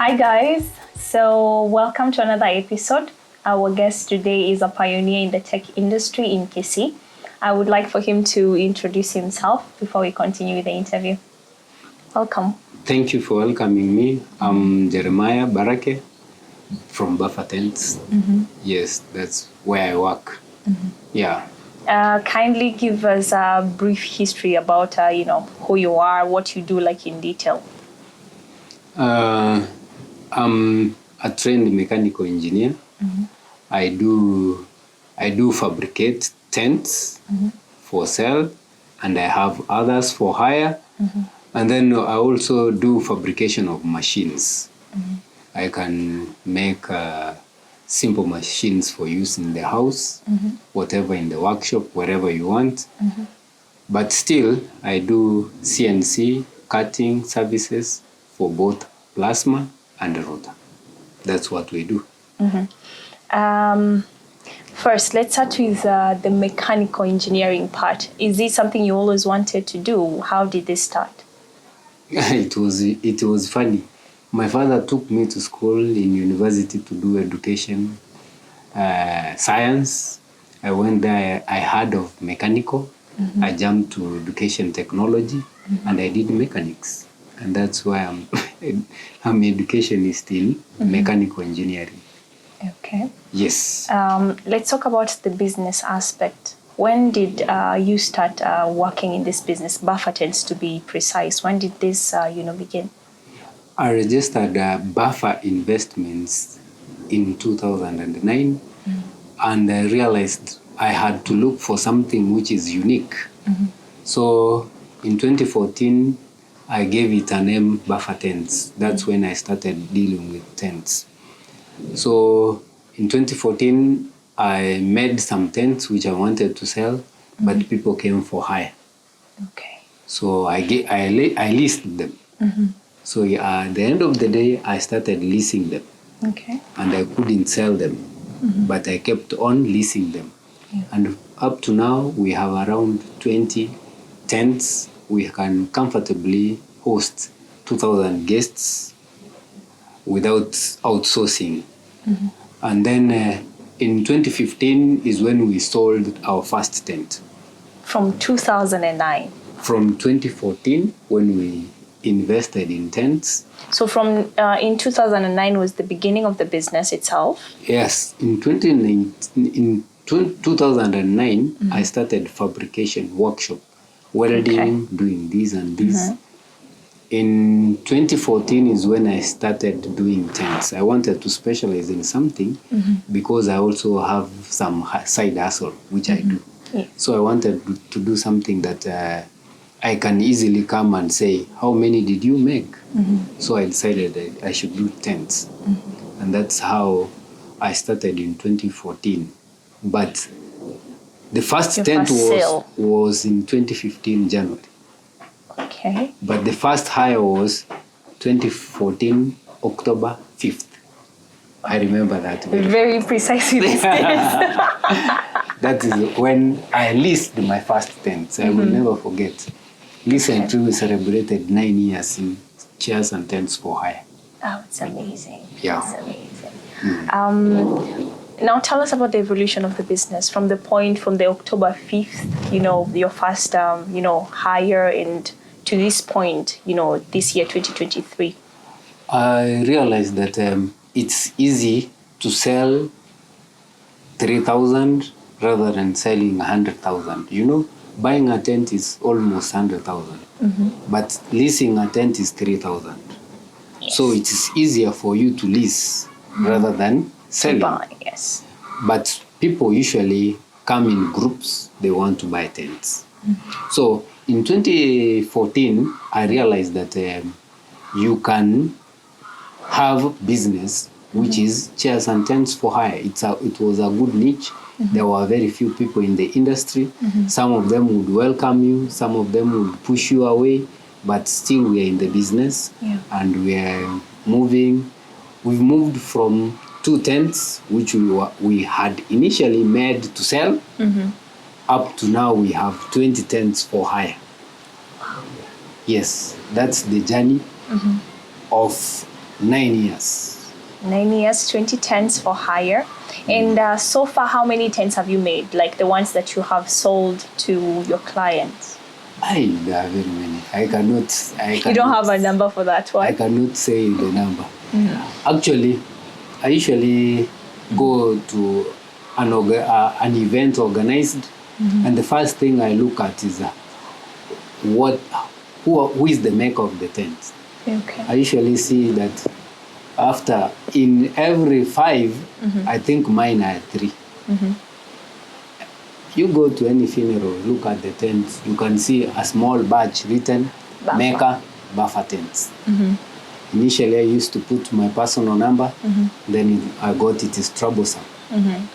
Hi guys, so welcome to another episode. Our guest today is a pioneer in the tech industry in KC. I would like for him to introduce himself before we continue with the interview. Welcome. Thank you for welcoming me. I'm Jeremiah Barake from Buffer Tents. Yes, that's where I work. Yeah. Kindly give us a brief history about who you are, what you do, like in detail. I'm a trained mechanical engineer. I do fabricate tents for sale, and I have others for hire. And then I also do fabrication of machines. I can make simple machines for use in the house, whatever in the workshop, wherever you want. But still, I do CNC cutting services for both plasma and rotor. That's what we do. First, let's start with the mechanical engineering part. Is this something you always wanted to do? How did this start? It was funny. My father took me to school in university to do education, science. I went there, I heard of mechanical. I jumped to education technology, and I did mechanics. And that's why I'm I'm educationist in mechanical engineering. Okay. Yes. Let's talk about the business aspect. When did you start working in this business, Buffer Tents to be precise? When did this begin? I registered Buffer Investments in 2009, and I realized I had to look for something which is unique. So in 2014, I gave it a name, Buffer Tents. That's when I started dealing with tents. So in 2014, I made some tents which I wanted to sell, but people came for hire. Okay. So I leased them. So at the end of the day, I started leasing them. Okay. And I couldn't sell them, but I kept on leasing them. Yeah. And up to now, we have around 20 tents. We can comfortably host 2,000 guests without outsourcing. And then in 2015 is when we sold our first tent. From 2009? From 2014, when we invested in tents. So from in 2009 was the beginning of the business itself? Yes. In 2009, I started fabrication workshop, welding, doing this and this. In 2014 is when I started doing tents. I wanted to specialize in something because I also have some side hustle, which I do. Yeah. So I wanted to do something that I can easily come and say, how many did you make? So I decided that I should do tents. And that's how I started in 2014. But the first tent was in 2015 January. Okay. But the first hire was 2014 October 5th. I remember that very precisely these days. That is when I leased my first tent. I will never forget. Recently, we celebrated 9 years in chairs and tents for hire. Oh, it's amazing. Yeah. It's amazing. Now tell us about the evolution of the business from the October 5th, your first, hire, and to this point, this year, 2023. I realized that it's easy to sell 3,000 rather than selling 100,000. Buying a tent is almost 100,000, but leasing a tent is 3,000. Yes. So it is easier for you to lease rather than selling. Buy, yes. But people usually come in groups, they want to buy tents. So in 2014, I realized that you can have business which is chairs and tents for hire. It was a good niche. There were very few people in the industry. Some of them would welcome you, some of them would push you away, but still we are in the business and we are moving. We've moved from 2 tents, which we had initially made to sell, up to now we have 20 tents for hire. Wow. Yes, that's the journey of 9 years. 9 years, 20 tents for hire. And so far, how many tents have you made? Like the ones that you have sold to your clients? There are very many. I cannot. You don't have a number for that one? I cannot say the number. Actually, I usually go to an event organized, and the first thing I look at is who is the maker of the tent. Okay. I usually see that after in every 5, I think mine are 3. You go to any funeral, look at the tents, you can see a small badge written, Buffer. Maker, Buffer Tents. Initially, I used to put my personal number, then I got it is troublesome.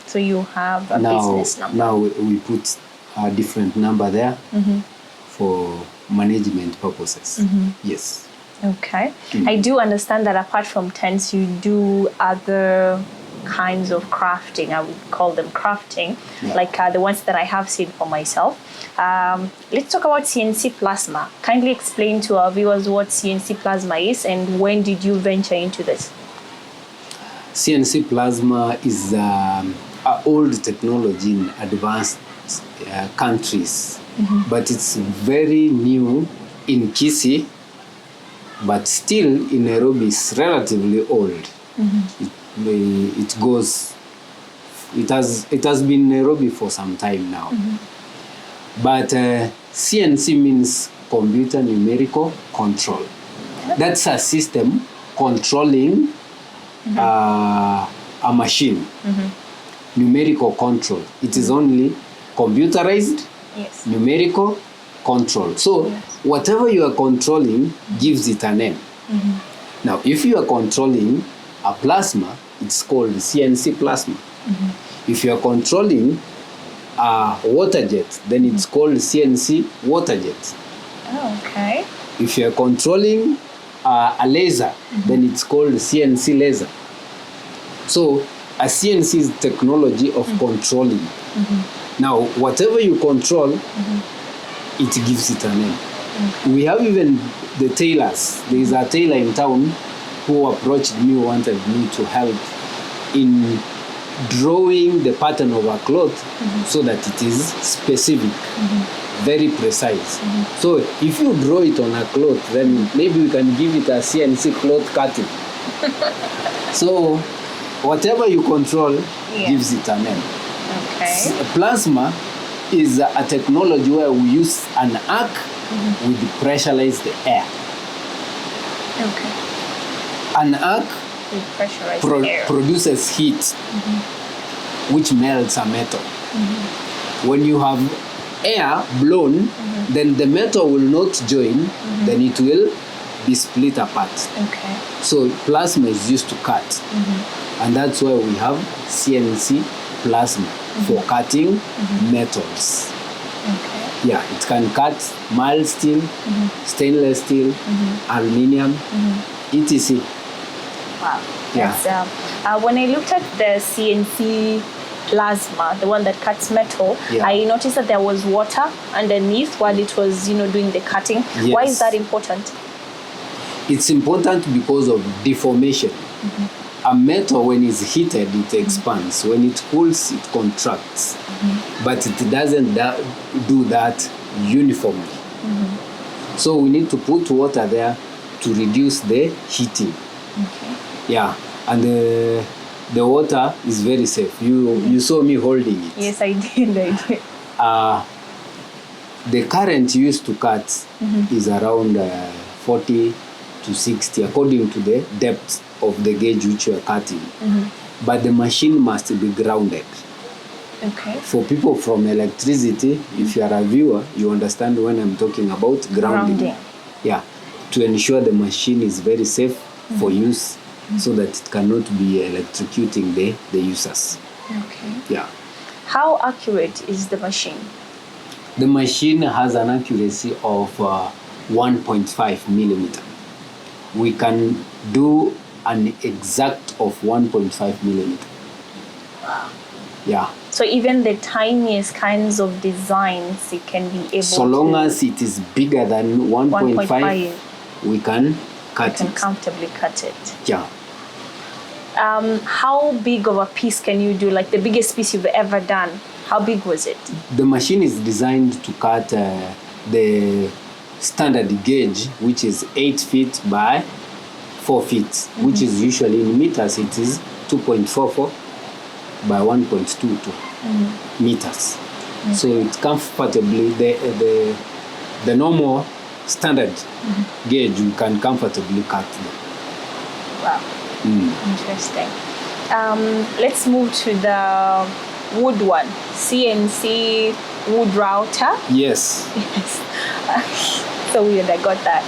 So you have a business number. Now we put a different number there for management purposes. Yes. Okay. I do understand that apart from tents, you do other kinds of crafting. I would call them crafting, like the ones that I have seen for myself. Let's talk about CNC plasma. Kindly explain to our viewers what CNC plasma is and when did you venture into this? CNC plasma is an old technology in advanced countries, but it's very new in Kisii, but still in Nairobi is relatively old. It has been in Nairobi for some time now. But CNC means computer numerical control. That's a system controlling a machine. Numerical control. It is only computerized numerical control. So whatever you are controlling gives it a name. Now, if you are controlling a plasma, it's called CNC plasma. If you are controlling a water jet, then it's called CNC water jet. Oh, okay. If you are controlling a laser, then it's called CNC laser. So a CNC is technology of controlling. Now, whatever you control, it gives it a name. We have even the tailors. There is a tailor in town who approached me, wanted me to help in drawing the pattern of a cloth so that it is specific, very precise. So if you draw it on a cloth, then maybe we can give it a CNC cloth cutting. So whatever you control gives it a name. Okay. Plasma is a technology where we use an arc with pressurized air. Okay. An arc With pressurized air. produces heat, which melts a metal. When you have air blown, then the metal will not join, then it will be split apart. Okay. So plasma is used to cut. And that's why we have CNC plasma for cutting metals. Okay. Yeah, it can cut mild steel, stainless steel, aluminium, etc. Wow. Yeah. That's, when I looked at the CNC plasma, the one that cuts metal, I noticed that there was water underneath while it was, doing the cutting. Yes. Why is that important? It's important because of deformation. A metal, when it's heated, it expands. When it cools, it contracts. But it doesn't do that uniformly. So we need to put water there to reduce the heating. Okay. Yeah, and the water is very safe. You saw me holding it. Yes, I did. The current used to cut is around 40 to 60 according to the depth of the gauge which you are cutting. But the machine must be grounded. Okay. For people from electricity, if you are a viewer, you understand when I'm talking about grounding. Yeah, to ensure the machine is very safe for use so that it cannot be electrocuting the users. Okay. Yeah. How accurate is the machine? The machine has an accuracy of 1.5 millimeter. We can do an exact of 1.5 millimeter. Wow. Yeah. So even the tiniest kinds of designs, it can be able to... So long as it is bigger than 1.5, we can cut can it. comfortably cut it. Yeah. How big of a piece can you do? Like the biggest piece you've ever done, how big was it? The machine is designed to cut the standard gauge, which is 8 feet by 4 feet, which is usually in meters, it is 2.44 by 1.22 meters. So it's comfortably, the normal standard gauge, you can comfortably cut them. Wow, interesting. Let's move to the wood one, CNC wood router. Yes. Yes. So weird, I got that.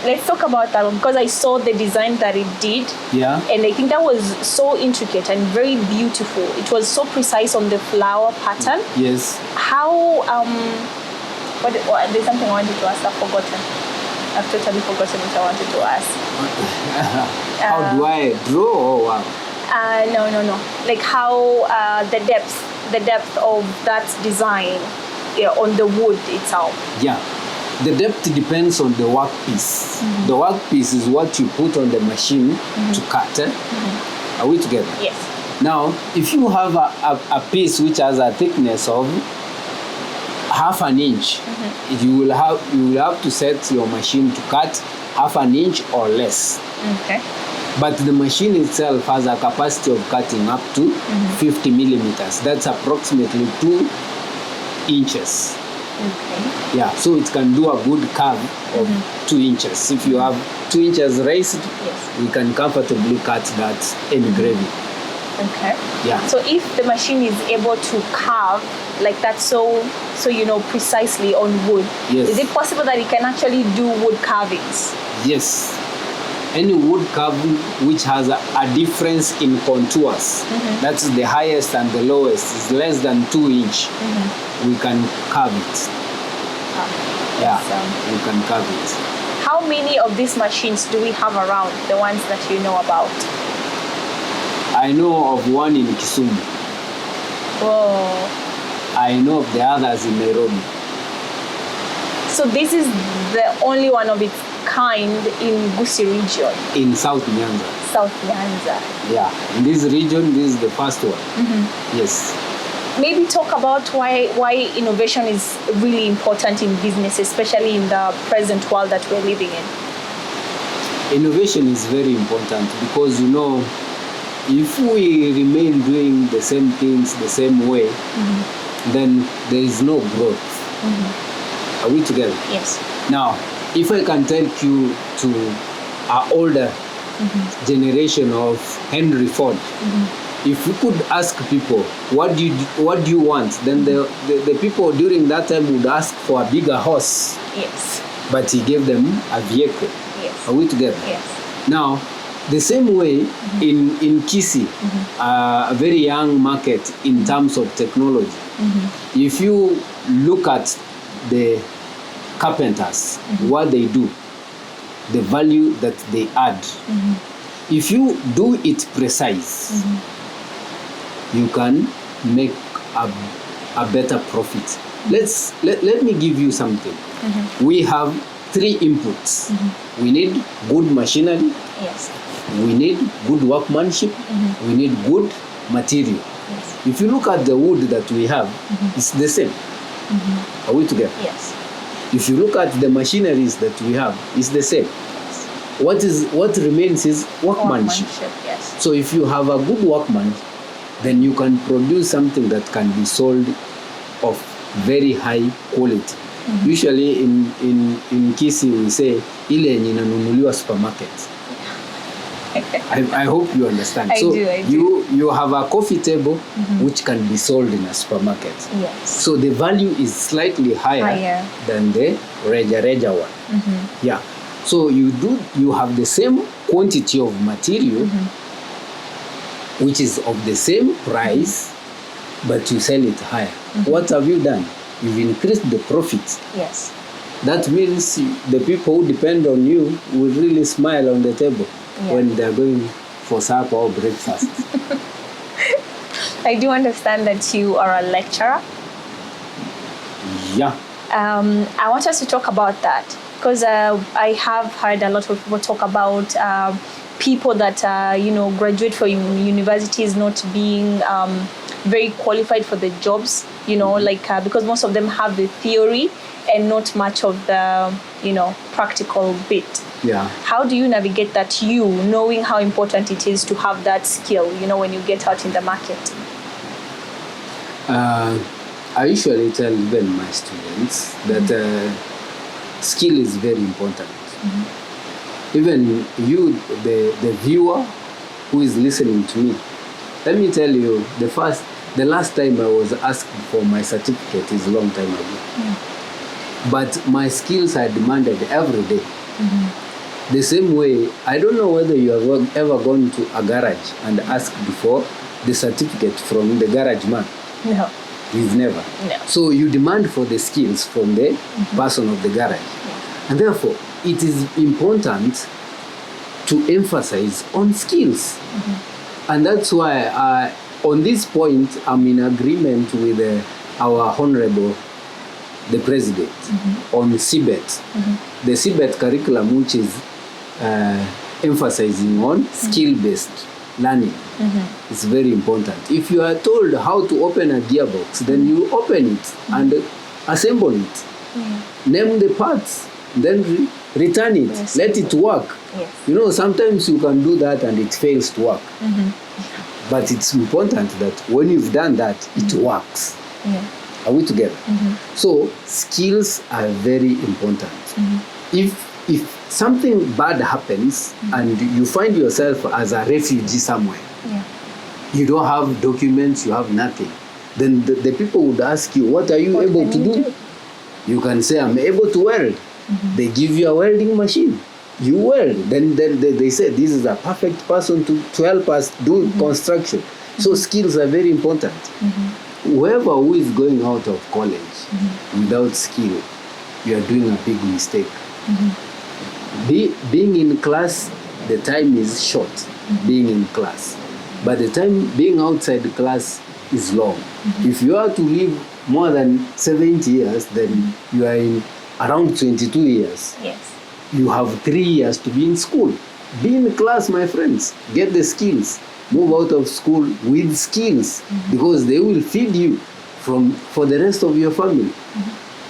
Let's talk about that one, because I saw the design that it did. Yeah. And I think that was so intricate and very beautiful. It was so precise on the flower pattern. Yes. How, there's something I wanted to ask, I've forgotten. I've totally forgotten what I wanted to ask. How do I draw or what? No. Like how the depth of that design on the wood itself. Yeah. The depth depends on the workpiece. The workpiece is what you put on the machine to cut. Are we together? Yes. Now, if you have a piece which has a thickness of half an inch, you will have to set your machine to cut half an inch or less. Okay. But the machine itself has a capacity of cutting up to 50 millimeters. That's approximately 2 inches. Okay. Yeah, so it can do a good curve of 2 inches. If you have 2 inches raised, Yes. we can comfortably cut that engraving. Okay. Yeah. So if the machine is able to carve like that, so precisely on wood, Yes. is it possible that it can actually do wood carvings? Yes. Any wood carving which has a difference in contours, that's the highest and the lowest, is less than 2 inch, we can carve it. Yeah, we can carve it. How many of these machines do we have around, the ones that you know about? I know of one in Kisumu. Whoa. I know of the others in Nairobi. So this is the only one of its kind in Gusii region, In South Nyanza. South Nyanza. Yeah, in this region, this is the first one. Yes. Maybe talk about why innovation is really important in business, especially in the present world that we're living in. Innovation is very important because, if we remain doing the same things the same way, then there is no growth. Are we together? Yes. Now, if I can take you to our older generation of Henry Ford, if we could ask people, what do you want? Then the people during that time would ask for a bigger horse. Yes. But he gave them a vehicle. Yes. Are we together? Yes. Now, the same way in Kisii, a very young market in terms of technology, if you look at the carpenters, what they do, the value that they add, if you do it precise, you can make a better profit. Let me give you something. We have 3 inputs. We need good machinery. Yes. We need good workmanship. We need good material. Yes. If you look at the wood that we have, it's the same. Are we together? Yes. If you look at the machineries that we have, it's the same. Yes. What remains is workmanship. Yes. So if you have a good workman, then you can produce something that can be sold of very high quality. Usually in Kisii we say ile yenye inanunuliwa supermarket. I hope you understand. I do. You have a coffee table which can be sold in a supermarket. Yes. So the value is slightly higher than the Reja one. Yeah. So you have the same quantity of material which is of the same price, but you sell it higher. What have you done? You've increased the profits. Yes. That means the people who depend on you will really smile on the table when they're going for supper or breakfast. I do understand that you are a lecturer. Yeah. I want us to talk about that. Because I have heard a lot of people talk about people that graduate from universities not being very qualified for the jobs, because most of them have the theory and not much of the practical bit. Yeah. How do you navigate that, knowing how important it is to have that skill, when you get out in the market? I usually tell even my students that skill is very important. Even you, the viewer who is listening to me, let me tell you, the last time I was asked for my certificate is a long time ago. But my skills are demanded every day. The same way, I don't know whether you have ever gone to a garage and asked before the certificate from the garage man. No. You've never. No. So you demand for the skills from the person of the garage. And therefore, it is important to emphasize on skills. And that's why on this point, I'm in agreement with our Honorable, the President, on CBET. The CBET curriculum, which is emphasizing on skill-based learning. It's very important. If you are told how to open a gearbox, then you open it and assemble it. Name the parts, then return it. Yes. Let it work. Yes. Sometimes you can do that and it fails to work. But it's important that when you've done that, it works. Are we together? So skills are very important. If something bad happens and you find yourself as a refugee somewhere, you don't have documents, you have nothing, then the people would ask you, what are you able to do? You can say, I'm able to weld. They give you a welding machine. You weld. Then they say, this is a perfect person to help us do construction. So skills are very important. Whoever who is going out of college without skill, you are doing a big mistake. Being in class, the time is short, being in class. But the time being outside the class is long. If you are to live more than 70 years, then you are in around 22 years. Yes. You have 3 years to be in school. Be in class, my friends. Get the skills. Move out of school with skills, because they will feed you for the rest of your family.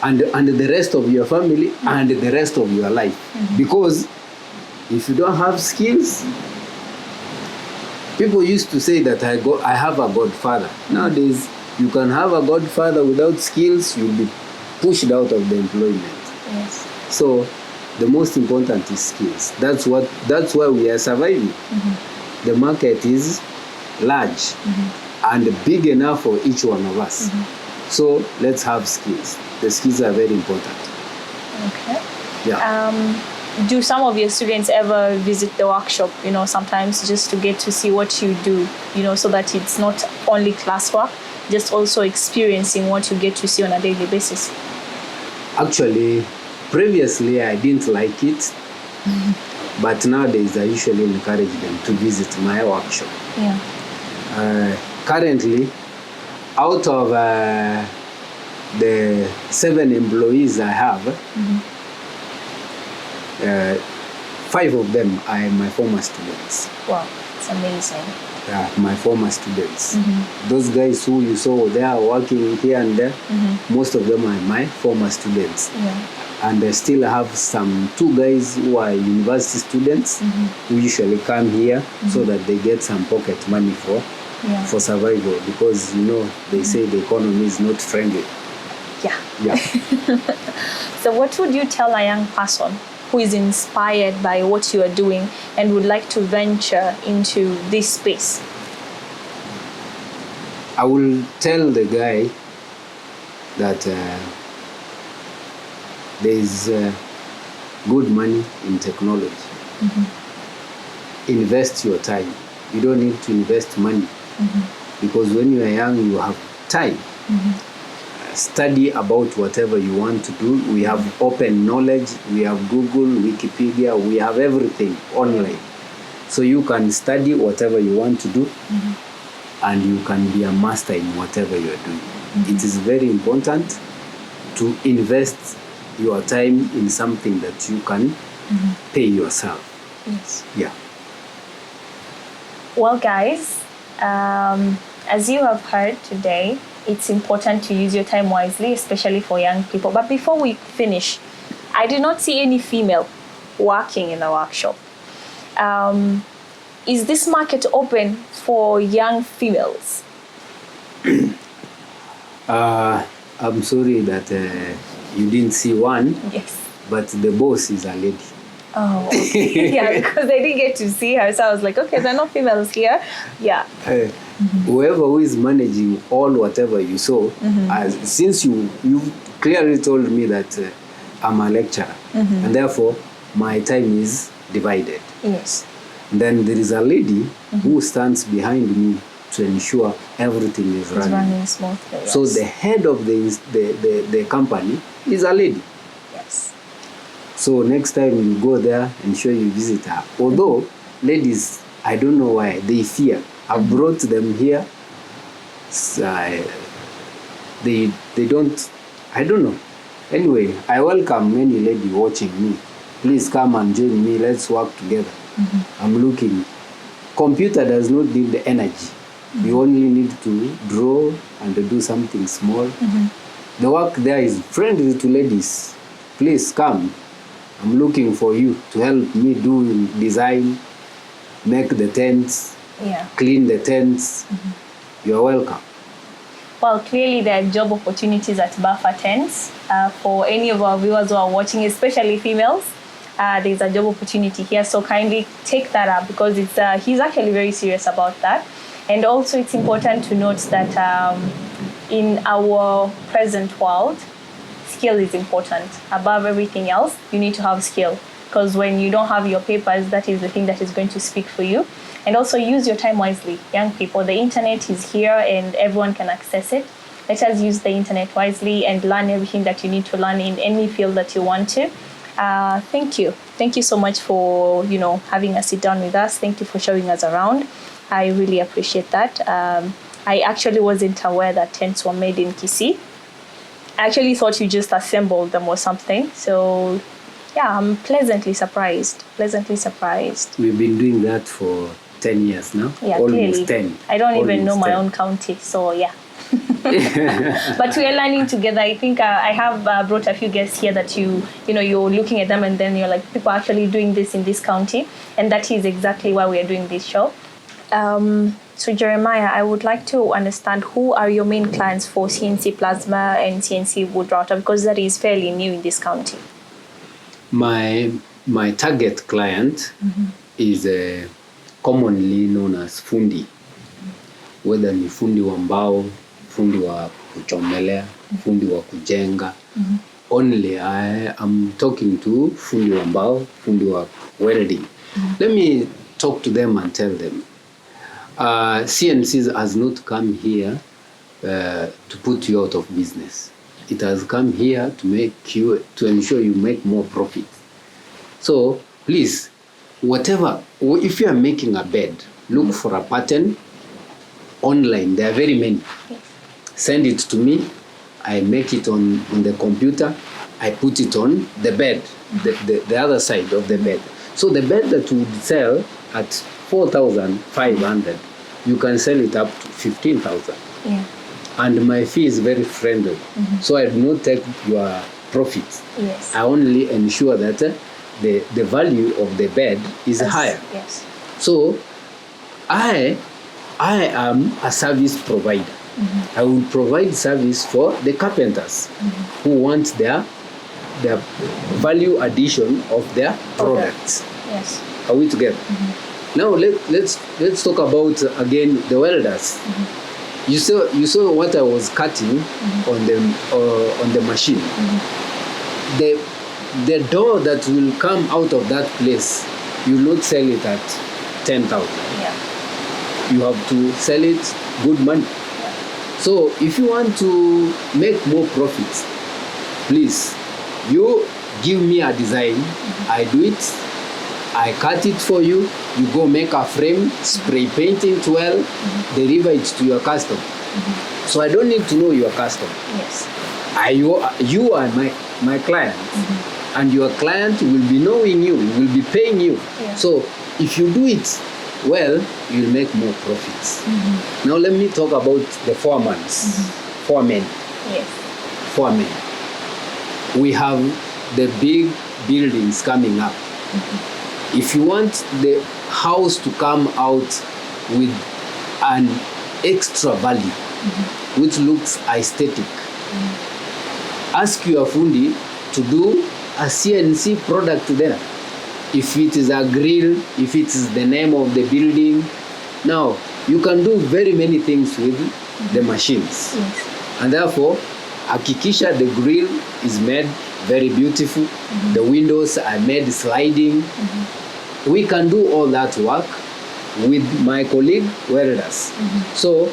And the rest of your family and the rest of your life. Because if you don't have skills, people used to say that I have a godfather. Nowadays, you can have a godfather without skills, you'll be pushed out of the employment. Yes. So the most important is skills. That's why we are surviving. The market is large and big enough for each one of us. So let's have skills. The skills are very important. Okay. Yeah. Do some of your students ever visit the workshop, sometimes just to get to see what you do, so that it's not only classwork, just also experiencing what you get to see on a daily basis? Actually, previously I didn't like it, but nowadays I usually encourage them to visit my workshop. Yeah. Currently, out of the 7 employees I have, 5 of them are my former students. Wow, it's amazing. Yeah, my former students. Those guys who you saw there working here and there, most of them are my former students. Yeah. And I still have 2 guys who are university students who usually come here so that they get some pocket money for survival, because they say the economy is not friendly. Yeah. So what would you tell a young person who is inspired by what you are doing and would like to venture into this space? I will tell the guy that there is good money in technology. Invest your time. You don't need to invest money, because when you are young, you have time. Study about whatever you want to do. We have open knowledge. We have Google, Wikipedia. We have everything online. So you can study whatever you want to do, and you can be a master in whatever you are doing. It is very important to invest your time in something that you can pay yourself. Yes. Yeah. Well, guys, as you have heard today, it's important to use your time wisely, especially for young people. But before we finish, I did not see any female working in the workshop. Is this market open for young females? I'm sorry that you didn't see one, Yes. but the boss is a lady. Oh, okay. Yeah, because I didn't get to see her, so I was like, okay, there are no females here. Yeah. Whoever who is managing all whatever you saw, since you clearly told me that I'm a lecturer, and therefore my time is divided. Yes. Then there is a lady who stands behind me to ensure everything is It's running smoothly. Yes. So the head of the company is a lady. Yes. So next time you go there, ensure you visit her. Although ladies, I don't know why, they fear. I brought them here. They don't, I don't know. Anyway, I welcome any lady watching me. Please come and join me. Let's work together. I'm looking. Computer does not need the energy. You only need to draw and do something small. The work there is friendly to ladies. Please come. I'm looking for you to help me do design, make the tents, clean the tents. You're welcome. Well, clearly there are job opportunities at Buffer Tents. For any of our viewers who are watching, especially females, there's a job opportunity here. So kindly take that up, because it's he's actually very serious about that. And also it's important to note that in our present world, skill is important. Above everything else, you need to have skill, because when you don't have your papers, that is the thing that is going to speak for you. And also use your time wisely. Young people, the internet is here and everyone can access it. Let us use the internet wisely and learn everything that you need to learn in any field that you want to. Thank you. Thank you so much for, having us sit down with us. Thank you for showing us around. I really appreciate that. I actually wasn't aware that tents were made in Kisii. I actually thought you just assembled them or something. So yeah, I'm pleasantly surprised. We've been doing that for 10 years now. Yeah, almost clearly. 10. I don't Almost even know my 10. own county, so yeah. But we are learning together. I think I have brought a few guests here that you're looking at them and then you're like, people are actually doing this in this county, and that is exactly why we are doing this show. So Jeremiah, I would like to understand, who are your main clients for CNC Plasma and CNC Wood Router, because that is fairly new in this county. My target client is commonly known as fundi, whether ni fundi wa mbao, fundi wa kuchomelea, fundi wa kujenga. Only I am talking to fundi wa mbao, fundi wa welding. Let me talk to them and tell them, CNC has not come here to put you out of business. It has come here to ensure you make more profit. So please, if you are making a bed, look for a pattern online. There are very many. Send it to me. I make it on the computer. I put it on the bed, the other side of the bed. So the bed that would sell at 4,500, you can sell it up to 15,000. Yeah. And my fee is very friendly. So I do not take your profits. Yes. I only ensure that the value of the bed is higher. Yes. So I am a service provider. I will provide service for the carpenters who want their value addition of their products. Yes. Are we together? Now let's talk about again the welders. You saw what I was cutting on the machine. The door that will come out of that place, you will not sell it at 10,000. Yeah. You have to sell it good money. Yeah. So if you want to make more profits, please, you give me a design. I do it. I cut it for you. You go make a frame, spray paint it well, deliver it to your customer. So I don't need to know your customer. Yes. You are my my clients. And your client will be knowing you, will be paying you. Yeah. So if you do it well, you'll make more profits. Now let me talk about the foremen. Yes. Foremen. We have the big buildings coming up. If you want the house to come out with an extra value, which looks aesthetic, ask your fundi to do a CNC product there. If it is a grill, if it is the name of the building. Now, you can do very many things with the machines. Yes. And therefore, hakikisha the grill is made very beautiful. The windows are made sliding. We can do all that work with my colleague welders. So,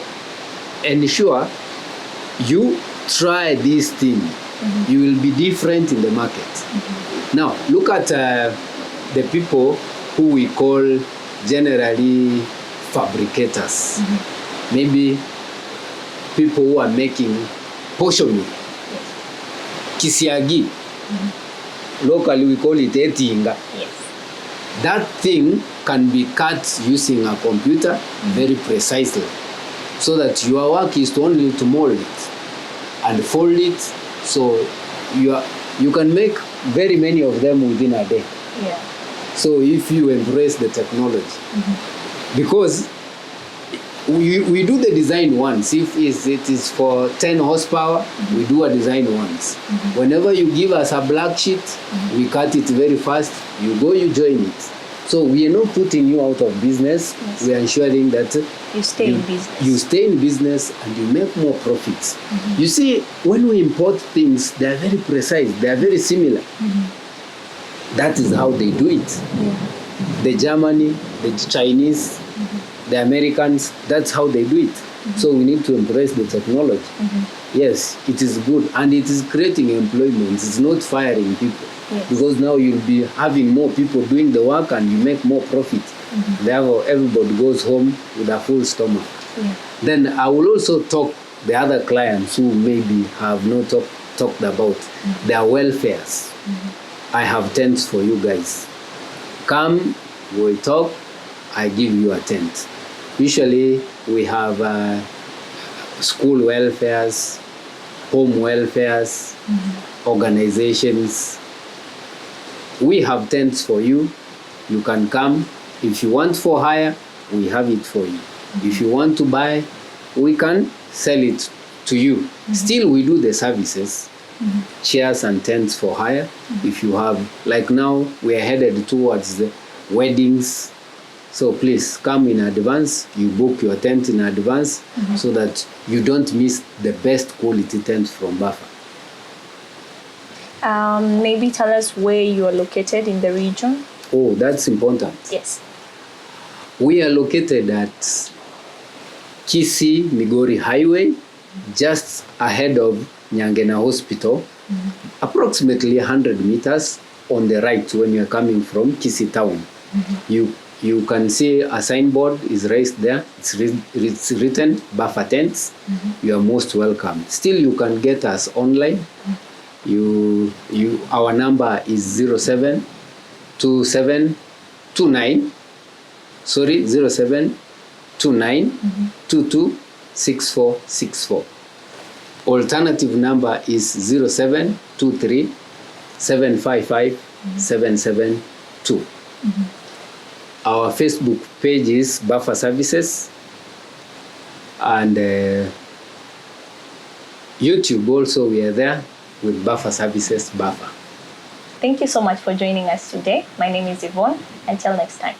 ensure you try this thing. You will be different in the market. Now, look at the people who we call generally fabricators. Maybe people who are making poshomi, kisiagi. Locally we call it etinga. Yes. That thing can be cut using a computer very precisely, so that your work is only to mold it and fold it. So you can make very many of them within a day. Yeah. So if you embrace the technology, because we do the design once. If it is for 10 horsepower, we do a design once. Whenever you give us a black sheet, we cut it very fast. You go, you join it. So we are not putting you out of business. Yes. We are ensuring that You stay in business. you stay in business and you make more profits. You see, when we import things, they are very precise. They are very similar. That is how they do it. Yeah. The Germany, the Chinese, the Americans, that's how they do it. So we need to embrace the technology. Yes, it is good, and it is creating employment. It's not firing people. Yes. Because now you'll be having more people doing the work and you make more profit. Therefore, everybody goes home with a full stomach. Yeah. Then I will also talk the other clients who maybe have not talked about their welfares. I have tents for you guys. Come, we'll talk, I give you a tent. Usually we have school welfares, home welfares, organizations. We have tents for you. You can come. If you want for hire, we have it for you. If you want to buy, we can sell it to you. Still, we do the services, chairs and tents for hire. If you have, like now, we are headed towards the weddings. So please come in advance. You book your tent in advance so that you don't miss the best quality tent from Buffer. Maybe tell us where you are located in the region. Oh, that's important. Yes. We are located at Kisii Migori Highway, just ahead of Nyangena Hospital, approximately 100 meters on the right when you are coming from Kisii town. You can see a signboard is raised there. It's written Buffer Tents. You are most welcome. Still, you can get us online. Our number is 0729 226464. Alternative number is 0723 755 772. Our Facebook page is Buffer Services, and YouTube also we are there with Buffer Services Buffer. Thank you so much for joining us today. My name is Yvonne. Until next time.